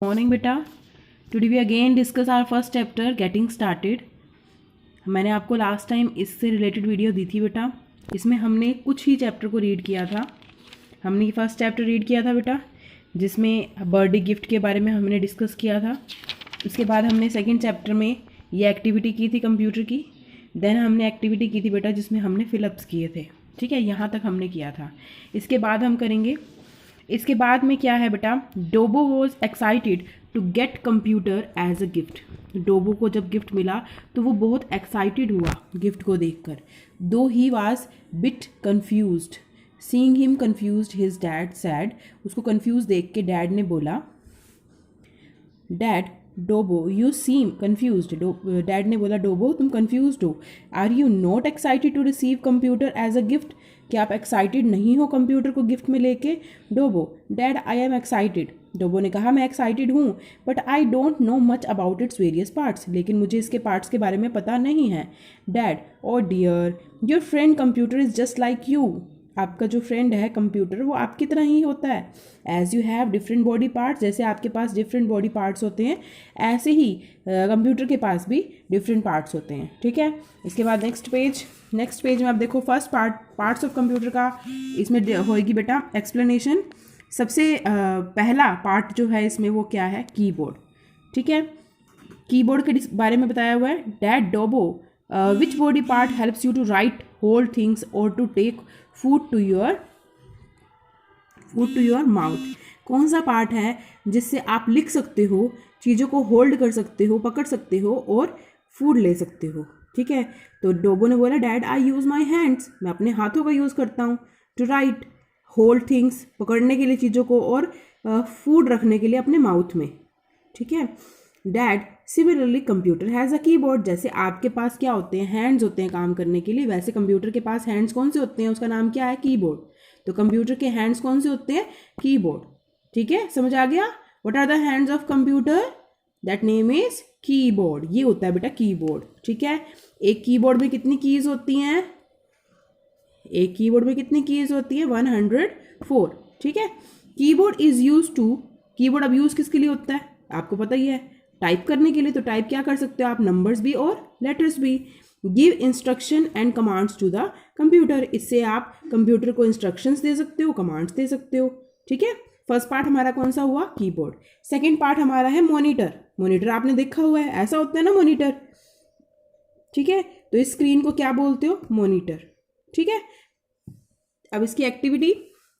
Morning बेटा। Today we again discuss our first chapter getting started. मैंने आपको last time इससे रिलेटेड वीडियो दी थी बेटा। इसमें हमने कुछ ही चैप्टर को रीड किया था। हमने फर्स्ट चैप्टर रीड किया था बेटा, जिसमें बर्थडे गिफ्ट के बारे में हमने डिस्कस किया था। उसके बाद हमने सेकेंड चैप्टर में ये एक्टिविटी की थी कंप्यूटर की। देन हमने एक्टिविटी की थी बेटा जिसमें हमने फिलअप्स किए थे। ठीक है, यहाँ तक हमने किया था। इसके बाद हम करेंगे, इसके बाद में क्या है बेटा, Dobo was excited to get computer as a gift. Dobo को जब गिफ्ट मिला तो वो बहुत एक्साइटेड हुआ गिफ्ट को देखकर। Though he was bit confused, seeing him confused his dad said. उसको कन्फ्यूज देख के डैड ने बोला, dad Dobo you seem confused. Dad ने बोला, डोबो तुम कन्फ्यूज्ड हो। Are you not excited to receive computer as a gift. क्या आप एक्साइटेड नहीं हो कंप्यूटर को गिफ्ट में लेके? डोबो, डैड आई एम एक्साइटेड। डोबो ने कहा, मैं एक्साइटेड हूँ, but I don't know much about its various parts. लेकिन मुझे इसके पार्ट्स के बारे में पता नहीं है। Dad, oh dear your friend computer is just like you. आपका जो फ्रेंड है कंप्यूटर वो आपकी तरह ही होता है। As you have different body parts, जैसे आपके पास डिफरेंट बॉडी पार्ट्स होते हैं ऐसे ही कंप्यूटर के पास भी डिफरेंट पार्ट्स होते हैं। ठीक है, इसके बाद नेक्स्ट पेज में आप देखो फर्स्ट पार्ट्स ऑफ कंप्यूटर का इसमें होएगी बेटा एक्सप्लेनेशन। सबसे पहला पार्ट जो है इसमें वो क्या है, कीबोर्ड। ठीक है, कीबोर्ड के बारे में बताया हुआ है। Dad Dobo which body part helps you to write hold things और to take food to your mouth. कौन सा पार्ट है जिससे आप लिख सकते हो, चीज़ों को होल्ड कर सकते हो, पकड़ सकते हो और फूड ले सकते हो। ठीक है, तो डोबो ने बोला, dad I use my hands, मैं अपने हाथों का यूज़ करता हूँ। टू राइट, होल्ड थिंग्स, पकड़ने के लिए चीज़ों को, और फूड रखने के लिए अपने माउथ में। ठीक है, dad similarly computer has a keyboard. जैसे आपके पास क्या होते हैं, हैंड्स होते हैं काम करने के लिए, वैसे कंप्यूटर के पास हैंड्स कौन से होते हैं, उसका नाम क्या है, कीबोर्ड। तो कंप्यूटर के हैंड्स कौन से होते हैं, कीबोर्ड। ठीक है, समझ आ गया। What are the hands of computer? That name is keyboard. ये होता है बेटा कीबोर्ड। ठीक है, एक कीबोर्ड में कितनी कीज होती हैं? एक कीबोर्ड में कितनी कीज होती है? 104। ठीक है, keyboard is use to, keyboard अब यूज किसके लिए होता है आपको पता ही है, टाइप करने के लिए। तो टाइप क्या कर सकते हो आप, नंबर्स भी और लेटर्स भी। Give instruction and commands to the computer, इससे आप कंप्यूटर को इंस्ट्रक्शंस दे सकते हो, कमांड्स दे सकते हो। ठीक है, फर्स्ट पार्ट हमारा कौन सा हुआ, कीबोर्ड। सेकेंड पार्ट हमारा है मॉनिटर। मॉनिटर आपने देखा हुआ है, ऐसा होता है ना मॉनिटर। ठीक है, तो इस स्क्रीन को क्या बोलते हो, मॉनिटर। ठीक है, अब इसकी एक्टिविटी,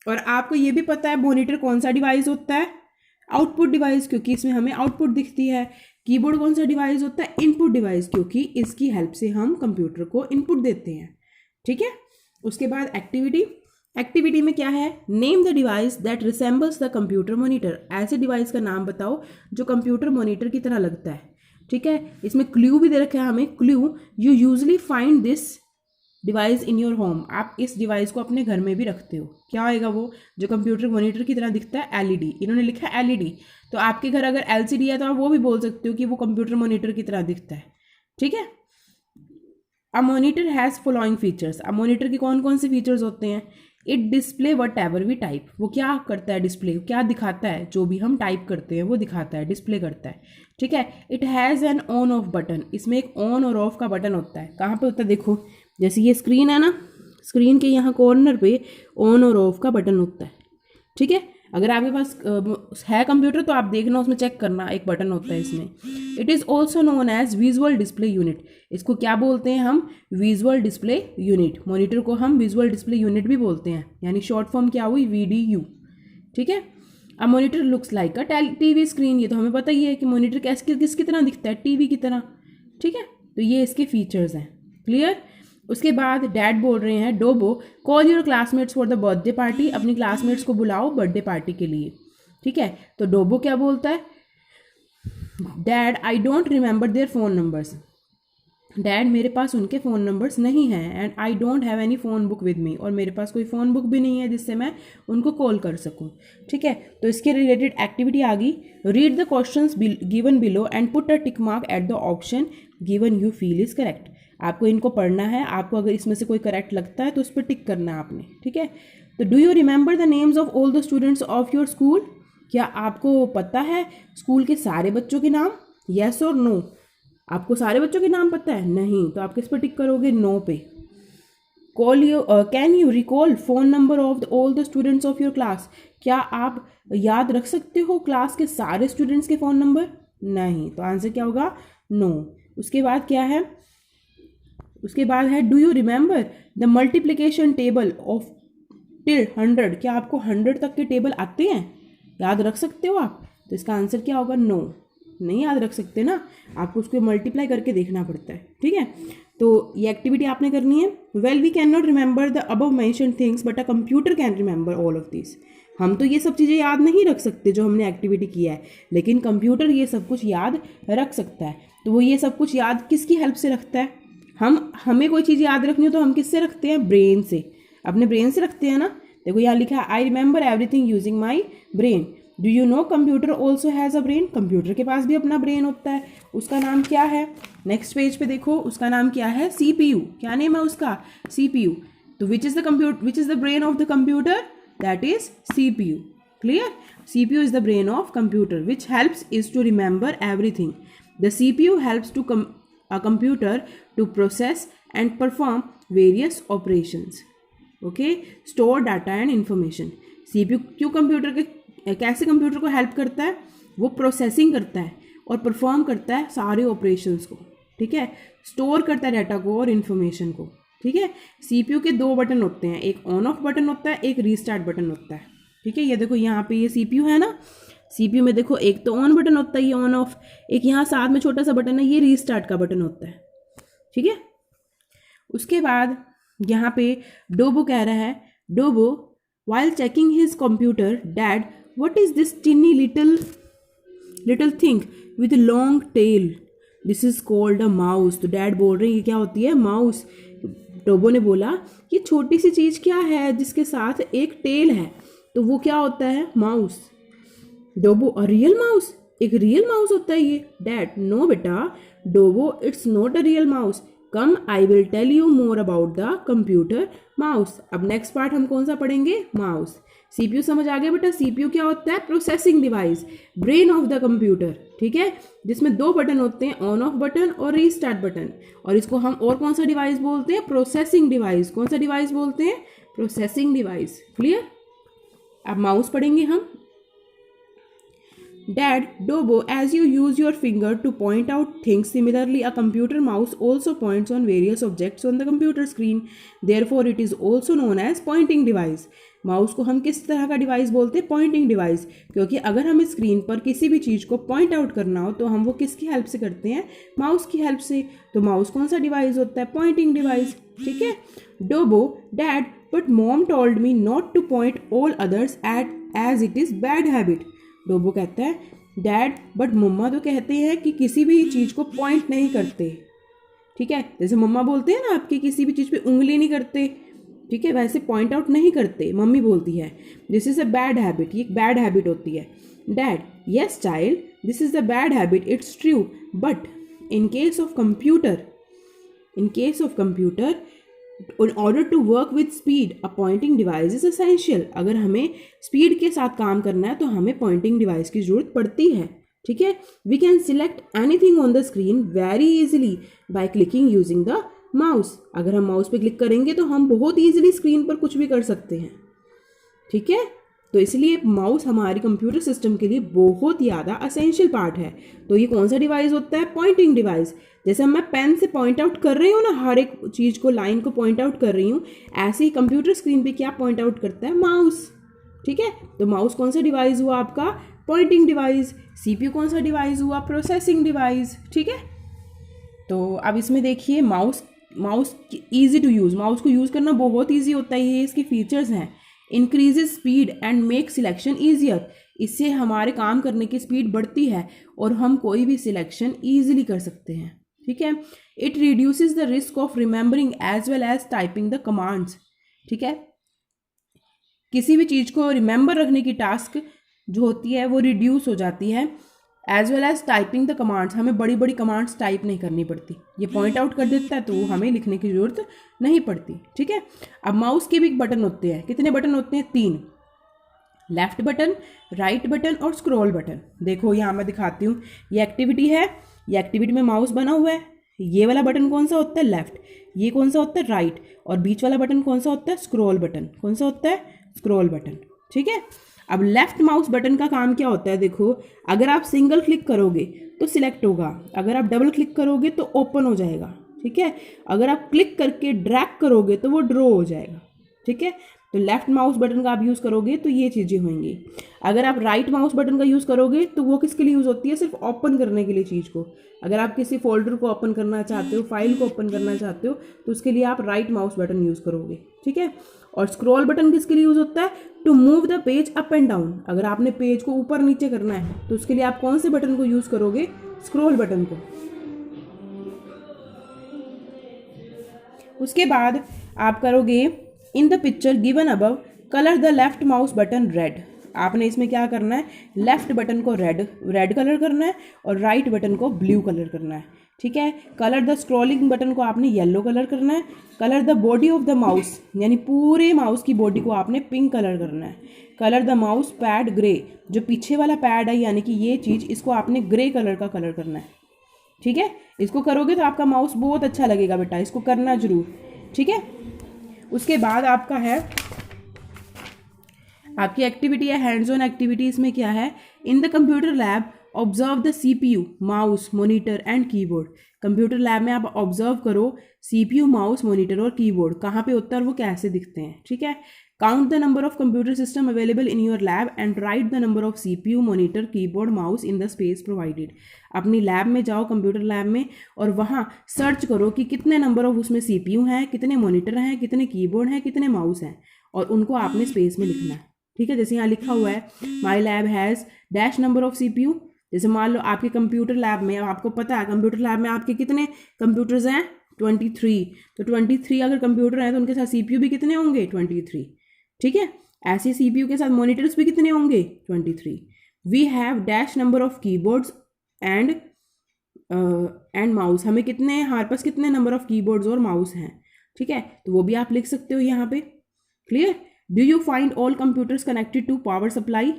और आपको ये भी पता है मॉनिटर कौन सा डिवाइस होता है, आउटपुट डिवाइस, क्योंकि इसमें हमें आउटपुट दिखती है। कीबोर्ड कौन सा डिवाइस होता है, इनपुट डिवाइस, क्योंकि इसकी हेल्प से हम कंप्यूटर को इनपुट देते हैं। ठीक है, उसके बाद एक्टिविटी में क्या है, name the device that resembles the computer monitor. ऐसे डिवाइस का नाम बताओ जो कंप्यूटर मॉनिटर की तरह लगता है। ठीक है, इसमें क्लू भी दे रखा है हमें, clue, you usually find this device in your home. आप इस डिवाइस को अपने घर में भी रखते हो। क्या होएगा वो, जो कंप्यूटर मॉनिटर की तरह दिखता है, एलईडी। इन्होंने लिखा है एलईडी, तो आपके घर अगर एलसीडी है तो आप वो भी बोल सकते हो कि वो कंप्यूटर मॉनिटर की तरह दिखता है। ठीक है, a monitor has following features. अब मॉनिटर के कौन कौन से फीचर्स होते हैं, it display whatever we type. वो क्या करता है, डिस्प्ले क्या दिखाता है, जो भी हम टाइप करते हैं वो दिखाता है, डिस्प्ले करता है। ठीक है, it has an on off button. इसमें एक ऑन और ऑफ का बटन होता है। कहाँ पे होता है, देखो जैसे ये स्क्रीन है ना, स्क्रीन के यहाँ कॉर्नर पे ऑन और ऑफ का बटन होता है। ठीक है, अगर आपके पास है कंप्यूटर तो आप देखना, उसमें चेक करना, एक बटन होता है इसमें। It is also known as visual display unit. इसको क्या बोलते हैं हम, विजुअल डिस्प्ले यूनिट। मॉनिटर को हम विजुअल डिस्प्ले यूनिट भी बोलते हैं, यानी शॉर्ट फॉर्म क्या हुई, VDU। ठीक है, अब monitor looks like a TV screen. ये तो हमें पता ही है कि मॉनिटर किसकी तरह दिखता है, टीवी की तरह। ठीक है, तो ये इसके फीचर्स हैं। क्लियर। उसके बाद डैड बोल रहे हैं, Dobo call your classmates for the birthday party. अपनी क्लासमेट्स को बुलाओ बर्थडे पार्टी के लिए। ठीक है, तो डोबो क्या बोलता है, dad I don't remember their phone numbers. Dad मेरे पास उनके फ़ोन नंबर्स नहीं हैं, and I don't have any phone book with me. और मेरे पास कोई फ़ोन बुक भी नहीं है जिससे मैं उनको कॉल कर सकूं। ठीक है, तो इसके रिलेटेड एक्टिविटी आ गई। Read the questions given below and put a tick mark at the option given you feel is correct. आपको इनको पढ़ना है, आपको अगर इसमें से कोई करेक्ट लगता है तो उस पर टिक करना है आपने। ठीक है, तो do you remember the names of all the students of your school. क्या आपको पता है स्कूल के सारे बच्चों के नाम? यस और नो। आपको सारे बच्चों के नाम पता है? नहीं। तो आप किस पर टिक करोगे? नो पे। Can you recall phone number of all the students of your class? क्या आप याद रख सकते हो क्लास के सारे स्टूडेंट्स के फ़ोन नंबर? नहीं। तो आंसर क्या होगा? नो। उसके बाद क्या है? उसके बाद है do you remember the multiplication table of till 100? क्या आपको 100 तक के टेबल आते हैं? याद रख सकते हो आप? तो इसका आंसर क्या होगा? नो। नहीं याद रख सकते ना, आपको उसको मल्टीप्लाई करके देखना पड़ता है। ठीक है, तो ये एक्टिविटी आपने करनी है। Well we can not remember the above mentioned things but a computer can remember all of this. हम तो ये सब चीज़ें याद नहीं रख सकते जो हमने एक्टिविटी किया है, लेकिन कंप्यूटर ये सब कुछ याद रख सकता है। तो वो ये सब कुछ याद किसकी हेल्प से रखता है? हमें कोई चीज़ याद रखनी हो तो हम किससे रखते हैं? ब्रेन से। अपने ब्रेन से रखते हैं ना। देखो यहाँ लिखा है I remember everything using my brain. Do you know computer also has a brain? Computer के पास भी अपना ब्रेन होता है। उसका नाम क्या है? नेक्स्ट पेज पे देखो, उसका नाम क्या है? CPU। क्या नेम है उसका? CPU। तो which is the brain of the computer? That is CPU। Clear? CPU is the brain of computer which helps is to remember everything. The CPU helps to a computer to process and perform various operations. Okay, store data and information. CPU क्यों computer के कैसे computer को help करता है? वो processing करता है और परफॉर्म करता है सारे ऑपरेशंस को। ठीक है, स्टोर करता है डाटा को और इन्फॉर्मेशन को। ठीक है, CPU के 2 बटन होते हैं, एक ऑन ऑफ बटन होता है, एक रीस्टार्ट बटन होता है। ठीक है, ये देखो यहाँ पे ये CPU है ना, CPU में देखो एक तो ऑन बटन होता है, ये ऑन ऑफ, एक यहाँ साथ में छोटा सा बटन है, ये रीस्टार्ट का बटन होता है। ठीक है, उसके बाद यहाँ पे डोबो कह रहा है, डोबो while checking his computer, Dad, what is this teeny little thing with a long tail? This is called a mouse. तो डैड बोल रहे हैं ये क्या होती है? माउस। डोबो ने बोला ये छोटी सी चीज़ क्या है जिसके साथ एक टेल है? तो वो क्या होता है? Mouse. Dobo a real mouse? एक रियल माउस होता है ये? डैड नो बेटा, Dobo it's not a real mouse. Come I will tell you more about the computer mouse. अब नेक्स्ट पार्ट हम कौन सा पढ़ेंगे? माउस। CPU समझ आ गया बेटा? CPU क्या होता है? Processing device, brain of the computer. ठीक है, जिसमें 2 बटन होते हैं, ऑन ऑफ बटन और रीस्टार्ट बटन। और इसको हम और कौन सा डिवाइस बोलते हैं? Processing device. कौन सा डिवाइस बोलते हैं? Processing device. क्लियर? अब माउस पढ़ेंगे हम। Dad, Dobo, as you use your finger to point out things, similarly a computer mouse also points on various objects on the computer screen. Therefore, it is also known as pointing device. Mouse को हम किस तरह का device बोलते हैं? Pointing device. क्योंकि अगर हमें स्क्रीन पर किसी भी चीज़ को पॉइंट आउट करना हो तो हम वो किसकी हेल्प से करते हैं? माउस की हेल्प से। तो माउस कौन सा डिवाइस होता है? Pointing device. ठीक है, Dobo, dad, but mom told me not to point all others at as it is bad habit. Dobo कहता है डैड बट मम्मा तो कहते हैं कि किसी भी चीज़ को पॉइंट नहीं करते। ठीक है, जैसे मम्मा बोलते हैं ना आपकी किसी भी चीज़ पे उंगली नहीं करते। ठीक है, वैसे पॉइंट आउट नहीं करते, मम्मी बोलती है this is a bad habit, ये एक बैड हैबिट होती है। Dad yes child, this is a bad habit, it's true, but in case of computer in order to work with speed a pointing device is essential. अगर हमें speed के साथ काम करना है तो हमें पॉइंटिंग डिवाइस की ज़रूरत पड़ती है। ठीक है, we can select anything on the screen very easily by clicking using the mouse. अगर हम माउस पे क्लिक करेंगे तो हम बहुत ईजिली स्क्रीन पर कुछ भी कर सकते हैं। ठीक है, तो इसलिए माउस हमारी कंप्यूटर सिस्टम के लिए बहुत ज़्यादा असेंशियल पार्ट है। तो ये कौन सा डिवाइस होता है? Pointing device. जैसे मैं पेन से पॉइंट आउट कर रही हूँ ना, हर एक चीज़ को, लाइन को पॉइंट आउट कर रही हूँ, ऐसे ही कंप्यूटर स्क्रीन पे क्या पॉइंट आउट करता है? माउस। ठीक है, तो माउस कौन सा डिवाइस हुआ आपका? Pointing device. CPU कौन सा डिवाइस हुआ? Processing device. ठीक है, तो अब इसमें देखिए mouse easy to use, mouse को यूज़ करना बहुत ईजी होता है। ये इसके फीचर्स हैं। Increases speed and make selection easier. इससे हमारे काम करने की स्पीड बढ़ती है और हम कोई भी सिलेक्शन ईजिली कर सकते हैं। ठीक है, it reduces the risk of remembering as well as typing the commands. ठीक है, किसी भी चीज़ को रिमेंबर रखने की टास्क जो होती है वो रिड्यूस हो जाती है, as well as typing the commands. हमें बड़ी बड़ी कमांड्स टाइप नहीं करनी पड़ती, ये पॉइंट आउट कर देता है तो हमें लिखने की ज़रूरत नहीं पड़ती। ठीक है, अब माउस के भी बटन होते हैं। कितने बटन होते हैं? 3। लेफ्ट बटन, राइट बटन और स्क्रॉल बटन। देखो यहाँ मैं दिखाती हूँ, ये एक्टिविटी है, ये एक्टिविटी में माउस बना हुआ है। ये वाला बटन कौन सा होता है? लेफ्ट। ये कौन सा होता है? राइट। और बीच वाला बटन कौन सा होता है? Scroll button. कौन सा होता है? Scroll button. ठीक है। अब लेफ्ट माउस बटन का काम क्या होता है? देखो, अगर आप सिंगल क्लिक करोगे तो सिलेक्ट होगा, अगर आप डबल क्लिक करोगे तो ओपन हो जाएगा। ठीक है। अगर आप क्लिक करके ड्रैग करोगे तो वो ड्रॉ हो जाएगा। ठीक है। तो लेफ्ट माउस बटन का आप यूज़ करोगे तो ये चीज़ें होंगी। अगर आप राइट माउस बटन का यूज़ करोगे तो वो किसके लिए यूज़ होती है? सिर्फ ओपन करने के लिए चीज़ को। अगर आप किसी फोल्डर को ओपन करना चाहते हो, फाइल को ओपन करना चाहते हो, तो उसके लिए आप राइट माउस बटन यूज़ करोगे। ठीक है। और स्क्रॉल बटन किसके लिए यूज़ होता है? To move the page up and down. अगर आपने पेज को ऊपर नीचे करना है तो उसके लिए आप कौन से बटन को यूज़ करोगे? स्क्रॉल बटन को। उसके बाद आप करोगे in the picture given above colour the left mouse button red. आपने इसमें क्या करना है? लेफ्ट बटन को रेड कलर करना है और राइट बटन को ब्लू कलर करना है। ठीक है। कलर द स्क्रॉलिंग बटन को आपने येलो कलर करना है। Colour the body of the mouse, यानी पूरे माउस की बॉडी को आपने पिंक कलर करना है। Colour the mouse pad grey, जो पीछे वाला पैड है यानी कि ये चीज़, इसको आपने ग्रे कलर का कलर करना है। ठीक है। इसको करोगे तो आपका माउस बहुत अच्छा लगेगा बेटा, इसको करना जरूर। ठीक है। उसके बाद आपका है, आपकी एक्टिविटी है हैंड्स ऑन एक्टिविटी। इसमें क्या है? In the computer lab observe the CPU, mouse, monitor and keyboard. Computer lab में आप ऑब्जर्व करो सीपीयू, माउस, मॉनिटर और कीबोर्ड कहाँ पे होता है और वो कैसे दिखते हैं। ठीक है। Count the number of computer system available in your lab and right the number of CPU, monitor, keyboard, mouse in the space provided. अपनी लैब में जाओ, कंप्यूटर लैब में, और वहाँ सर्च करो कि कितने नंबर ऑफ उसमें सीपीयू हैं, कितने मॉनिटर हैं, कितने कीबोर्ड हैं, कितने माउस हैं, और उनको आपने स्पेस में लिखना है। ठीक है। जैसे यहाँ लिखा हुआ है my lab has dash number of CPU. जैसे मान लो आपके कंप्यूटर लैब में, आपको पता है कंप्यूटर लैब में आपके कितने कंप्यूटर्स हैं? 23। तो 23 अगर कंप्यूटर हैं तो उनके साथ सीपीयू भी कितने होंगे? 23। ठीक है। ऐसे सीपीयू के साथ मॉनिटर्स भी कितने होंगे? 23। We have dash number of keyboards and mouse. हमें कितने, हमारे पास कितने नंबर ऑफ कीबोर्ड्स और माउस हैं। ठीक है। तो वो भी आप लिख सकते हो यहाँ पे। Clear? Do you find all computers connected to power supply?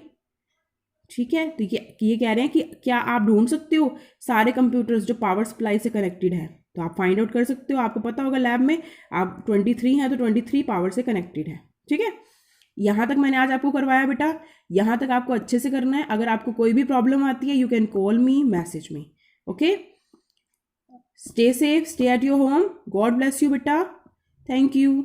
ठीक है। तो ये कह रहे हैं कि क्या आप ढूंढ सकते हो सारे कंप्यूटर्स जो पावर सप्लाई से कनेक्टेड है? तो आप फाइंड आउट कर सकते हो। आपको पता होगा लैब में आप 23 हैं तो 23 पावर से कनेक्टेड है। ठीक है। यहाँ तक मैंने आज आपको करवाया बेटा, यहाँ तक आपको अच्छे से करना है। अगर आपको कोई भी प्रॉब्लम आती है you can call me, message me. Okay. Stay safe, stay at your home. God bless you बेटा। Thank you.